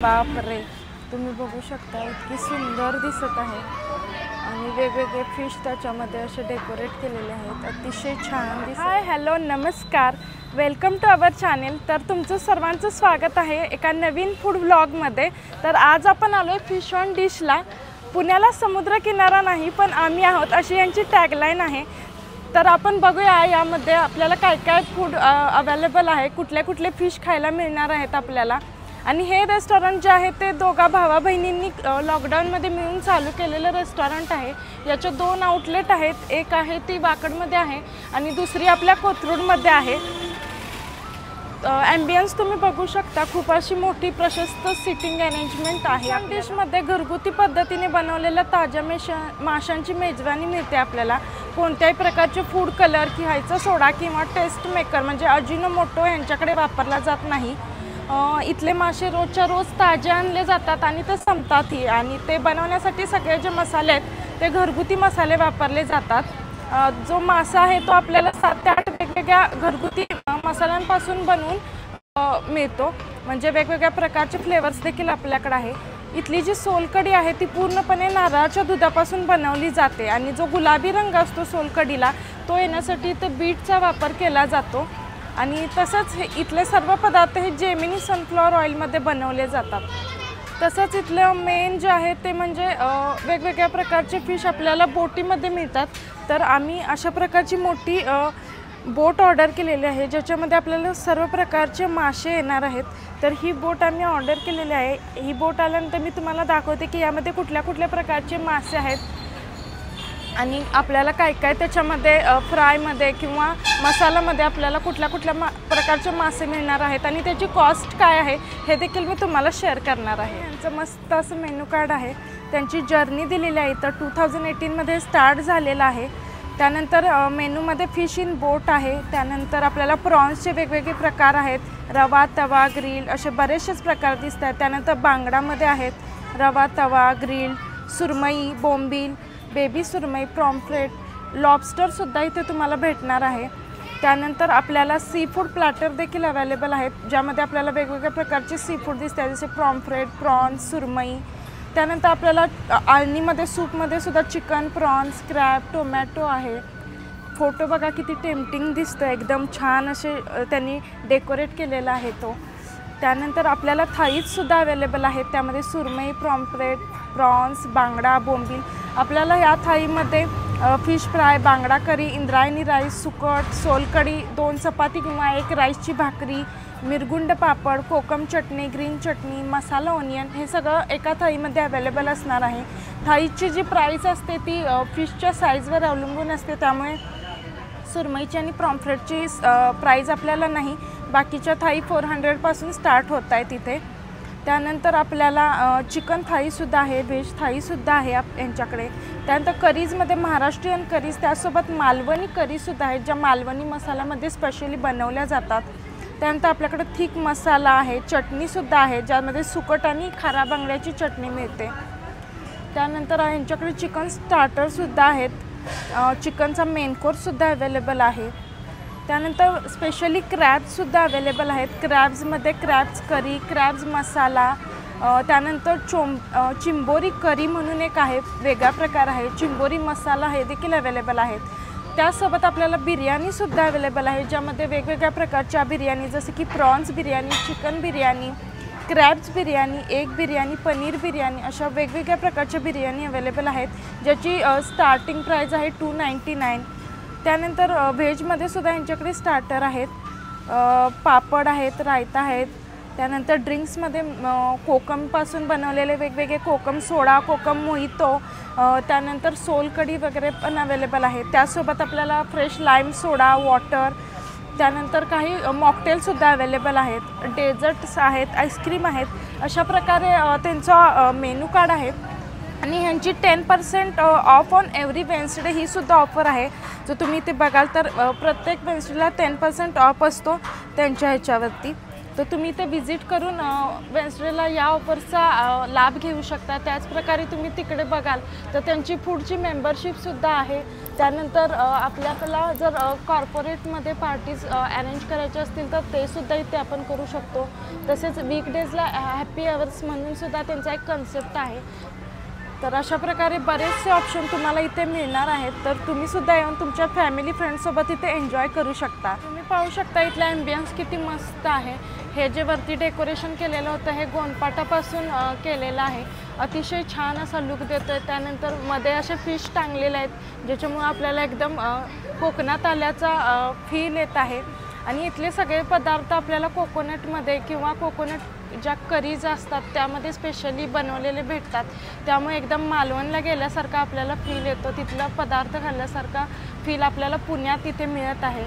बाप रे, तुम्ही बघू शकता इतकी सुंदर दिसत आहे आणि वेगवेगळे फिश त्याच्यामध्ये असे डेकोरेट केलेले आहेत, अतिशय छान दिसत. हाय हॅलो नमस्कार, वेलकम टू अवर चॅनल. तर तुमचं सर्वांचं स्वागत आहे एका नवीन फूड व्लॉगमध्ये. तर आज आपण आलो आहे फिश ऑन डिशला. पुण्याला समुद्रकिनारा नाही पण आम्ही आहोत अशी यांची टॅगलाईन आहे. तर आपण बघूया यामध्ये आपल्याला काय काय फूड अवेलेबल आहे, कुठले कुठले फिश खायला मिळणार आहेत आपल्याला. आणि हे रेस्टॉरंट जे आहे ते दोघा भावा बहिणींनी लॉकडाऊनमध्ये मिळून चालू केलेलं रेस्टॉरंट आहे. याचे 2 आउटलेट आहेत, एक आहे ती वाकडमध्ये आहे आणि दुसरी आपल्या कोथरूडमध्ये आहे. ॲम्बियन्स तुम्ही बघू शकता, खूप अशी मोठी प्रशस्त सिटिंग अरेंजमेंट आहे. या डिशमध्ये घरगुती पद्धतीने बनवलेल्या ताज्या माशांची मेजवानी मिळते आपल्याला. कोणत्याही प्रकारचे फूड कलर खायचा सोडा किंवा टेस्ट मेकर म्हणजे अजिनोमोटो यांच्याकडे वापरला जात नाही. इथले मासे रोजच्या रोज ताजे आणले जातात आणि ते संपतातही. आणि ते बनवण्यासाठी सगळे जे मसाले आहेत ते घरगुती मसाले वापरले जातात. जो मासा आहे तो आपल्याला 7 ते 8 वेगवेगळ्या घरगुती मसाल्यांपासून बनवून मिळतो. म्हणजे वेगवेगळ्या प्रकारचे फ्लेवर्स देखील आपल्याकडे आहे. इथली जी सोलकढी आहे ती पूर्णपणे नारळाच्या दुधापासून बनवली जाते आणि जो गुलाबी रंग असतो सोलकढीला तो येण्यासाठी इथे बीटचा वापर केला जातो. आणि तसंच इथले सर्व पदार्थ हे जेमिनी सनफ्लॉवर ऑइलमध्ये बनवले जातात. तसंच इथलं मेन जे आहे ते म्हणजे वेगवेगळ्या प्रकारचे फिश आपल्याला बोटीमध्ये मिळतात. तर आम्ही अशा प्रकारची मोठी बोट ऑर्डर केलेली आहे ज्याच्यामध्ये आपल्याला सर्व प्रकारचे मासे येणार आहेत. तर ही बोट आम्ही ऑर्डर केलेली आहे. ही बोट आल्यानंतर मी तुम्हाला दाखवते की यामध्ये कुठल्या कुठल्या प्रकारचे मासे आहेत आणि आपल्याला काय काय त्याच्यामध्ये फ्रायमध्ये किंवा मसाल्यामध्ये आपल्याला कुठल्या कुठल्या प्रकारचे मासे मिळणार आहेत आणि त्याची कॉस्ट काय आहे हे देखील मी तुम्हाला शेअर करणार आहे. यांचं मस्त असं मेनू कार्ड आहे, त्यांची जर्नी दिलेली आहे. तर 2018मध्ये स्टार्ट झालेलं आहे. त्यानंतर मेनूमध्ये फिश इन बोट आहे. त्यानंतर आपल्याला प्रॉन्सचे वेगवेगळे प्रकार आहेत, रवा, तवा, ग्रिल असे बरेचसेच प्रकार दिसत आहेत. त्यानंतर बांगडामध्ये आहेत रवा, तवा, ग्रिल, सुरमई, बोंबील, बेबी सुरमई, प्रॉम्फ्रेट, लॉबस्टरसुद्धा इथे तुम्हाला भेटणार आहे. त्यानंतर आपल्याला सी फूड प्लॅटर देखील अवेलेबल आहेत ज्यामध्ये आपल्याला वेगवेगळ्या प्रकारचे सी फूड दिसतात जसे प्रॉम्फ्रेट, प्रॉन्स, सुरमई. त्यानंतर आपल्याला आळणीमध्ये सूपमध्ये सुद्धा चिकन, प्रॉन्स, क्रॅब, टोमॅटो आहे. फोटो बघा किती टेम्पटिंग दिसतो, एकदम छान असे त्यांनी डेकोरेट केलेला आहे तो. त्यानंतर आपल्याला थाईजसुद्धा अवेलेबल आहेत, त्यामध्ये सुरमई, प्रॉम्फ्रेट, प्रॉन्स, बांगडा, बोंबील. आपल्याला या थाईमध्ये फिश फ्राय, बांगडा करी, इंद्रायणी राईस, सुकट, सोलकढी, 2 चपाती किंवा 1 राईसची भाकरी, मिरगुंड पापड, कोकम चटणी, ग्रीन चटणी, मसाला ओनियन हे सगळं एका थाईमध्ये अवेलेबल असणार आहे. थाईची जी प्राईस असते ती फिशच्या साईजवर अवलंबून असते, त्यामुळे सुरमईची आणि प्रॉम्फ्रेटची प्राईज आपल्याला नाही. बाकीच्या थाई 400पासून स्टार्ट होत आहे तिथे. त्यानंतर आपल्याला चिकन थाईसुद्धा आहे, व्हेज थाईसुद्धा आहे यांच्याकडे. त्यानंतर करीजमध्ये महाराष्ट्रीयन करीज, त्यासोबत मालवणी करीसुद्धा आहेत ज्या मालवणी मसाल्यामध्ये स्पेशली बनवल्या जातात. त्यानंतर आपल्याकडे थिक मसाला आहे, चटणीसुद्धा आहे ज्यामध्ये सुकट आणि खारा बांगड्याची चटणी मिळते. त्यानंतर यांच्याकडे चिकन स्टार्टरसुद्धा आहेत, चिकनचा मेन कोर्ससुद्धा अवेलेबल आहे. त्यानंतर स्पेशली क्रॅब्ससुद्धा अवेलेबल आहेत. क्रॅब्समध्ये क्रॅब्स करी, क्रॅब्स मसाला, त्यानंतर चिंबोरी करी म्हणून एक आहे, वेगळा प्रकार आहे, चिंबोरी मसाला हे देखील अवेलेबल आहेत. त्यासोबत आपल्याला बिर्याणीसुद्धा अवेलेबल आहे ज्यामध्ये वेगवेगळ्या प्रकारच्या बिर्याणी जसे की prawns biryani, chicken biryani, crabs biryani, egg biryani, paneer biryani अशा वेगवेगळ्या प्रकारच्या बिर्याणी अवेलेबल आहेत ज्याची स्टार्टिंग प्राईज आहे 299. त्यानंतर व्हेजमध्ये सुद्धा यांच्याकडे स्टार्टर आहेत, पापड आहेत, रायता आहेत. त्यानंतर ड्रिंक्समध्ये कोकमपासून बनवलेले वेगवेगळे कोकम सोडा, कोकम मोहितो, त्यानंतर सोलकढी वगैरे पण अवेलेबल आहे. त्यासोबत आपल्याला फ्रेश लाईम सोडा, वॉटर, त्यानंतर काही मॉकटेलसुद्धा अवेलेबल आहेत, डेझर्ट्स आहेत, आईस्क्रीम आहेत. अशा प्रकारे त्यांचा मेनू कार्ड आहे. आणि ह्यांची 10% ऑफ ऑन एव्हरी वेन्सडे ही सुद्धा ऑफर आहे. जो तुम्ही ते बघाल तर प्रत्येक वेन्सडेला 10% ऑफ असतो त्यांच्या ह्याच्यावरती. तर तुम्ही ते व्हिजिट करून वेन्सडेला या ऑफरचा लाभ घेऊ शकता। त्याचप्रकारे तुम्ही तिकडे बघाल तर त्यांची फूडची मेंबरशिपसुद्धा आहे। त्यानंतर आपल्याला जर कॉर्पोरेटमध्ये पार्टीज अरेंज करायचे असतील तर ते सुद्धा इथे आपण करू शकतो। तसेच वीकडेजला हॅपी अवर्स म्हणून सुद्धा त्यांचा एक कन्सेप्ट आहे। तर अशा प्रकारे बरेचसे ऑप्शन तुम्हाला इथे मिळणार आहेत। तर तुम्ही सुद्धा येऊन तुमच्या फॅमिली फ्रेंड्ससोबत इथे एन्जॉय करू शकता। तुम्ही पाहू शकता इथला ॲम्बियन्स किती मस्त आहे। हे जे वरती डेकोरेशन केलेलं होतं हे गोंडपाटापासून केलेलं आहे। अतिशय छान असा लुक देतो आहे। त्यानंतर मध्ये असे फिश टांगलेले आहेत ज्याच्यामुळे आपल्याला एकदम कोकणात आल्याचा फील येत आहे। आणि इथले सगळे पदार्थ आपल्याला कोकोनटमध्ये किंवा कोकोनट ज्या करीज असतात त्यामध्ये स्पेशली बनवलेले भेटतात। त्यामुळे एकदम मालवणला गेल्यासारखा आपल्याला फील येतो, तिथला पदार्थ खाल्ल्यासारखा फील आपल्याला पुण्यात इथे मिळत आहे।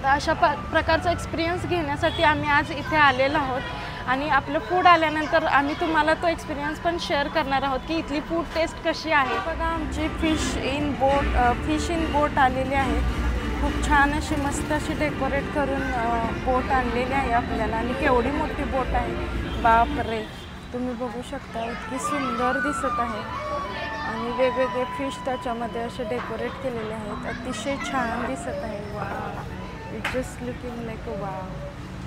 तर अशा प्रकारचा एक्सपिरियन्स घेण्यासाठी आम्ही आज इथे आलेलो आहोत आणि आपलं फूड आल्यानंतर आम्ही तुम्हाला तो एक्सपिरियन्स पण शेअर करणार आहोत की इथली फूड टेस्ट कशी आहे। बघा आमची फिश इन बोट आलेली आहे। खूप छान अशी मस्त अशी डेकोरेट करून बोट आणलेली आहे आपल्याला आणि केवढी मोठी बोट आहे बापरे, तुम्ही बघू शकता इतकी सुंदर दिसत आहे आणि वेगवेगळे फिश त्याच्यामध्ये असे डेकोरेट केलेले आहेत। अतिशय छान दिसत आहे। Wow, it just looking like a wow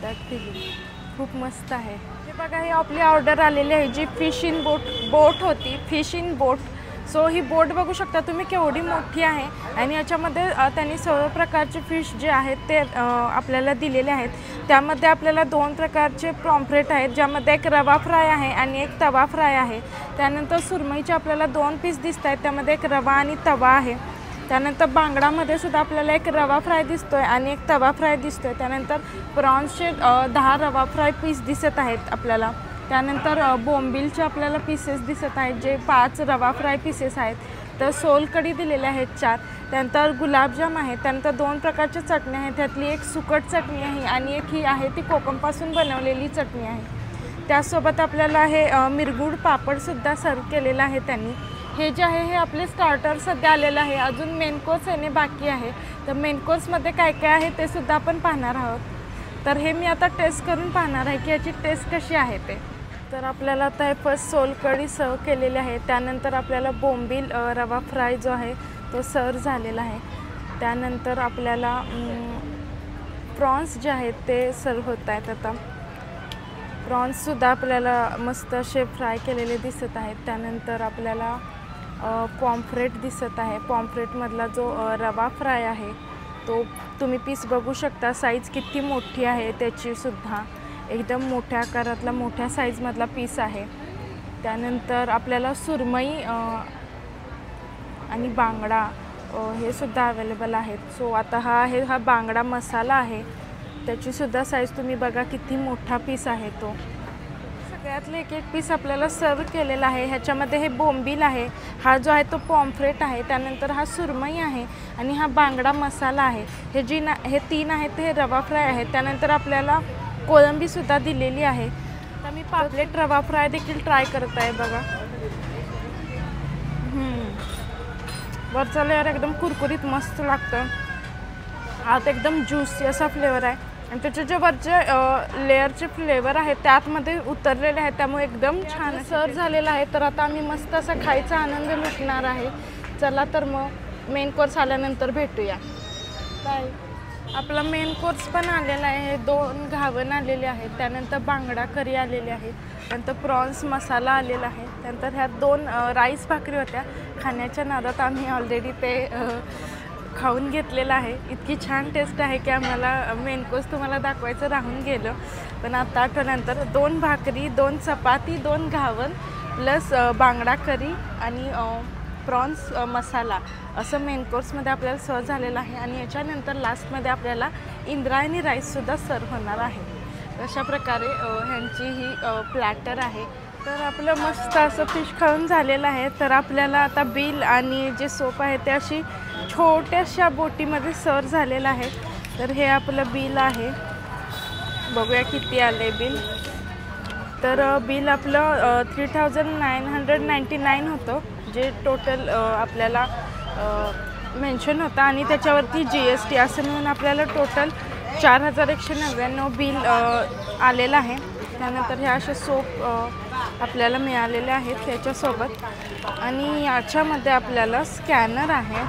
that feeling खूप मस्त आहे। हे बघा ही आपली ऑर्डर आलेली आहे जी फिश इन बोट होती, फिश इन बोट। सो ही बोट बघू शकता तुम्ही केवढी मोठी आहे आणि याच्यामध्ये त्यांनी सर्व प्रकारचे फिश जे आहेत ते आपल्याला दिलेले आहेत। त्यामध्ये आपल्याला 2 प्रकारचे पॉम्फ्रेट आहेत ज्यामध्ये एक रवा फ्राय आहे आणि एक तवा फ्राय आहे। त्यानंतर सुरमईचे आपल्याला 2 पीस दिसत आहेत, त्यामध्ये एक रवा आणि तवा आहे। त्यानंतर बांगडामध्ये सुद्धा आपल्याला एक रवा फ्राय दिसतोय आणि एक तवा फ्राय दिसतोय। त्यानंतर प्रॉन्सचे 10 रवा फ्राय पीस दिसत आहेत आपल्याला। त्यानंतर बोंबिलचे आपल्याला पीसेस दिसत आहेत जे 5 रवा फ्राय पीसेस आहेत। तर सोलकढी दिलेले आहेत 4। त्यानंतर गुलाबजाम आहे। त्यानंतर 2 प्रकारच्या चटण्या आहेत, त्यातली एक सुकट चटणी आहे आणि एक ही आहे ती कोकमपासून बनवलेली चटणी आहे। त्यासोबत आपल्याला हे मिरगुड पापडसुद्धा सर्व केलेलं आहे त्यांनी। हे जे आहे हे आपले स्टार्टर सध्या आलेलं आहे, अजून मेन कोर्स येणे बाकी आहे। तर मेन कोर्समध्ये काय काय आहे ते सुद्धा आपण पाहणार आहोत। तर हे मी आता टेस्ट करून पाहणार आहे की याची टेस्ट कशी आहे ते। तर आपल्याला आता हे फर्स्ट सोलकढी सर्व केलेली आहे। त्यानंतर आपल्याला बोंबील रवा फ्राय जो आहे तो सर्व झालेला आहे। त्यानंतर आपल्याला प्रॉन्स जे आहेत ते सर्व होत आहेत। आता प्रॉन्ससुद्धा आपल्याला मस्त असे फ्राय केलेले दिसत आहेत। त्यानंतर आपल्याला पॉम्फ्रेट दिसत आहे। पॉम्फ्रेटमधला जो रवा फ्राय आहे तो तुम्ही पीस बघू शकता, साईज किती मोठी आहे त्याची सुद्धा, एकदम मोठ्या आकारातला मोठ्या साईजमधला पीस आहे। त्यानंतर आपल्याला सुरमई आणि बांगडा हे सुद्धा अवेलेबल आहेत। सो आता हा बांगडा मसाला आहे, त्याचीसुद्धा साईज तुम्ही बघा किती मोठा पीस आहे तो। सगळ्यातले एक एक पीस आपल्याला सर्व केलेला आहे। ह्याच्यामध्ये हे बोंबील आहे, हा जो आहे तो पॉम्फ्रेट आहे, त्यानंतर हा सुरमई आहे आणि हा बांगडा मसाला आहे। हे 3 आहेत ते रवा फ्राय आहे। त्यानंतर आपल्याला कोळंबीसुद्धा दिलेली आहे। तर मी पापलेट रवा फ्राय देखील ट्राय करत आहे बघा। वरचा लेअर एकदम कुरकुरीत मस्त लागतं, आत एकदम ज्यूसी असा फ्लेवर आहे आणि त्याचे जे वरचे लेअरचे फ्लेवर आहेत ते आतमध्ये उतरलेले आहेत, त्यामुळे एकदम छान सर्व झालेलं आहे। तर आता आम्ही मस्त असा खायचा आनंद लुटणार आहे। चला तर मग मेन कोर्स आल्यानंतर भेटूया, बाय। आपला मेन कोर्स पण आलेला आहे, 2 घावन आलेले आहेत, त्यानंतर बांगडा करी आलेली आहे, त्यानंतर प्रॉन्स मसाला आलेला आहे, त्यानंतर ह्या 2 राईस भाकरी होत्या। खाण्याच्या नादात आम्ही ऑलरेडी ते खाऊन घेतलेलं आहे। इतकी छान टेस्ट आहे की आम्हाला मेन कोर्स तुम्हाला दाखवायचं राहून गेलं, पण आता आठवल्यानंतर 2 भाकरी, 2 चपाती, 2 घावन प्लस बांगडा करी आणि प्रॉन्स मसाला असं मेन कोर्समध्ये आपल्याला सर्व झालेलं आहे। आणि याच्यानंतर लास्टमध्ये आपल्याला इंद्रायणी राईससुद्धा सर्व होणार आहे। अशा प्रकारे ह्यांची ही प्लॅटर आहे। तर आपलं मस्त असं फिश खाऊन झालेलं आहे। तर आपल्याला आता बिल आणि जे सोप आहे ते अशी छोट्याशा बोटीमध्ये सर्व झालेलं आहे। तर हे आपलं बिल आहे, बघूया किती आले बिल। तर बिल आपलं 3999 होतं, जे टोटल आपल्याला मेन्शन होतं आणि त्याच्यावरती GST असं म्हणून आपल्याला टोटल 4199 बिल आलेलं आहे। त्यानंतर ह्या अशा सोप आपल्याला मिळालेले आहेत त्याच्यासोबत आणि याच्यामध्ये आपल्याला स्कॅनर आहे,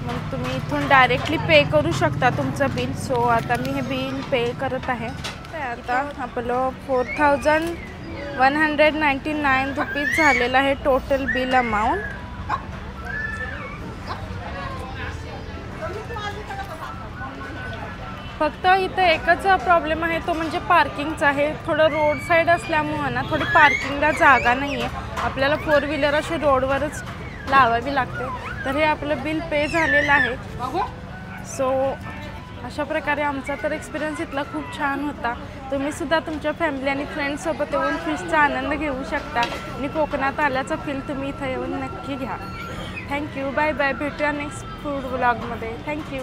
मग तुम्ही इथून डायरेक्टली पे करू शकता तुमचं बिल। सो आता मी हे बिल पे करत आहे। आता आपलं 4199 रुपीज झालेलं आहे टोटल बिल अमाऊंट। फक्त इथं एकच प्रॉब्लेम आहे, तो म्हणजे पार्किंगचा आहे। थोडं रोड साईड असल्यामुळे ना थोडी पार्किंगला जागा नाही आहे, आपल्याला 4 व्हीलर अशी रोडवरच लावावी लागते। तर हे आपलं बिल पे झालेलं आहे। सो अशा प्रकारे आमचा तर एक्सपिरियन्स इथला खूप छान होता। तुम्ही सुद्धा तुमच्या फॅमिली आणि फ्रेंड्ससोबत येऊन फिशचा आनंद घेऊ शकता आणि कोकणात आल्याचा फील तुम्ही इथं येऊन नक्की घ्या। थँक्यू, बाय बाय, भेटूया नेक्स्ट फूड व्लॉगमध्ये। थँक्यू।